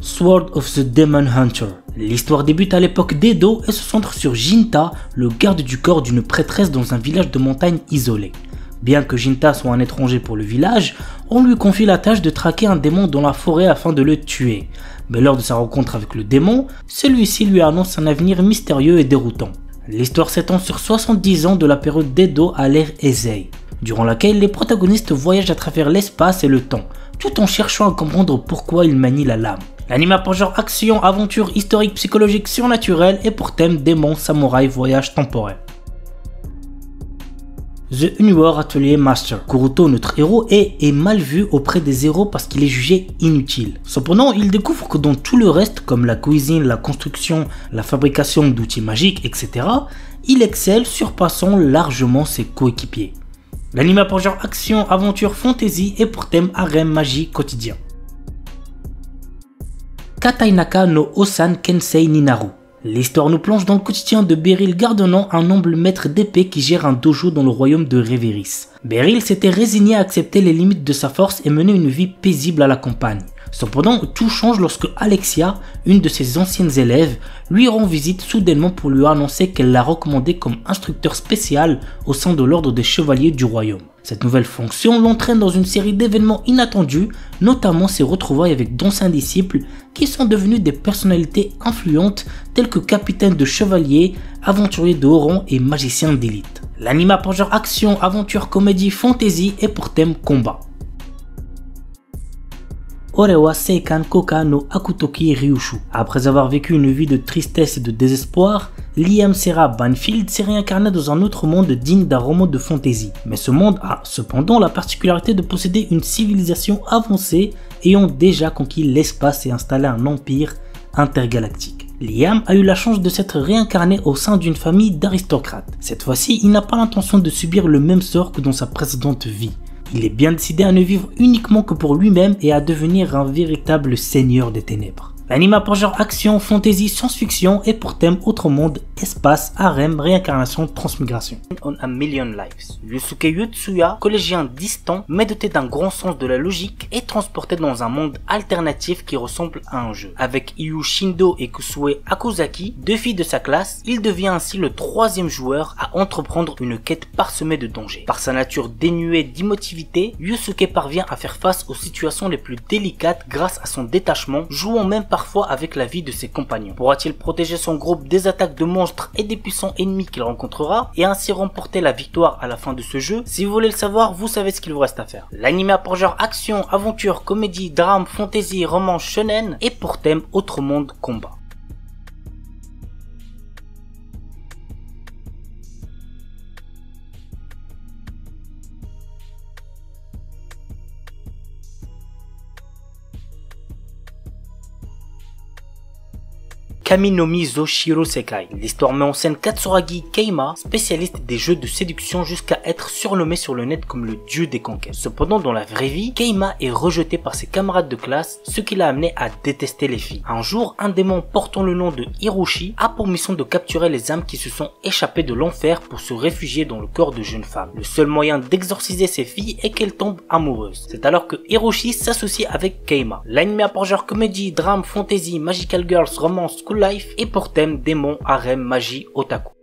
Sword of the Demon Hunter. L'histoire débute à l'époque d'Edo et se centre sur Jinta, le garde du corps d'une prêtresse dans un village de montagne isolé. Bien que Jinta soit un étranger pour le village, on lui confie la tâche de traquer un démon dans la forêt afin de le tuer. Mais lors de sa rencontre avec le démon, celui-ci lui annonce un avenir mystérieux et déroutant. L'histoire s'étend sur 70 ans de la période d'Edo à l'ère Heisei, durant laquelle les protagonistes voyagent à travers l'espace et le temps, tout en cherchant à comprendre pourquoi ils manient la lame. L'anime a pour genre action, aventure, historique, psychologique, surnaturel et pour thème démon, samouraï, voyage temporel. The Uniwar Atelier Master. Kuruto, notre héros, est mal vu auprès des héros parce qu'il est jugé inutile. Cependant, il découvre que dans tout le reste, comme la cuisine, la construction, la fabrication d'outils magiques, etc., il excelle, surpassant largement ses coéquipiers. L'anime a pour genre action, aventure, fantasy et pour thème harem, magie, quotidien. Katainaka no Osan Kensei Ninaru. L'histoire nous plonge dans le quotidien de Beryl Gardonnant, un humble maître d'épée qui gère un dojo dans le royaume de Reveris. Beryl s'était résigné à accepter les limites de sa force et mener une vie paisible à la campagne. Cependant, tout change lorsque Alexia, une de ses anciennes élèves, lui rend visite soudainement pour lui annoncer qu'elle l'a recommandé comme instructeur spécial au sein de l'ordre des chevaliers du royaume. Cette nouvelle fonction l'entraîne dans une série d'événements inattendus, notamment ses retrouvailles avec d'anciens disciples qui sont devenus des personnalités influentes telles que capitaine de chevaliers, aventuriers de haut rang et magiciens d'élite. L'anime a pour genre action, aventure, comédie, fantasy et pour thème combat. Orewa Seikan Koka no Akutoki Ryushu. Après avoir vécu une vie de tristesse et de désespoir, Liam Serra Banfield s'est réincarné dans un autre monde digne d'un roman de fantasy. Mais ce monde a cependant la particularité de posséder une civilisation avancée ayant déjà conquis l'espace et installé un empire intergalactique. Liam a eu la chance de s'être réincarné au sein d'une famille d'aristocrates. Cette fois-ci, il n'a pas l'intention de subir le même sort que dans sa précédente vie. Il est bien décidé à ne vivre uniquement que pour lui-même et à devenir un véritable seigneur des ténèbres. L'anime a pour genre action, fantasy, science-fiction et pour thème autre monde, espace, harem, réincarnation, transmigration. On a Million Lives. Yusuke Yutsuya, collégien distant, mais doté d'un grand sens de la logique, est transporté dans un monde alternatif qui ressemble à un jeu. Avec Iyu Shindo et Kusue Akuzaki, deux filles de sa classe, il devient ainsi le troisième joueur à entreprendre une quête parsemée de dangers. Par sa nature dénuée d'émotivité, Yusuke parvient à faire face aux situations les plus délicates grâce à son détachement, jouant même parfois avec la vie de ses compagnons. Pourra-t-il protéger son groupe des attaques de monstres et des puissants ennemis qu'il rencontrera et ainsi remporter la victoire à la fin de ce jeu? Si vous voulez le savoir, vous savez ce qu'il vous reste à faire. L'anime a pour genre action, aventure, comédie, drame, fantasy, roman, shonen et pour thème autre monde, combat. Kami no Mi zo Shiro Sekai. L'histoire met en scène Katsuragi Keima, spécialiste des jeux de séduction jusqu'à être surnommé sur le net comme le dieu des conquêtes. Cependant, dans la vraie vie, Keima est rejeté par ses camarades de classe, ce qui l'a amené à détester les filles. Un jour, un démon portant le nom de Hiroshi a pour mission de capturer les âmes qui se sont échappées de l'enfer pour se réfugier dans le corps de jeunes femmes. Le seul moyen d'exorciser ces filles est qu'elles tombent amoureuses. C'est alors que Hiroshi s'associe avec Keima. L'anime a pour genre comédie, drame, fantasy, magical girls, romance, school life et pour thème démon, harem, magie, otaku.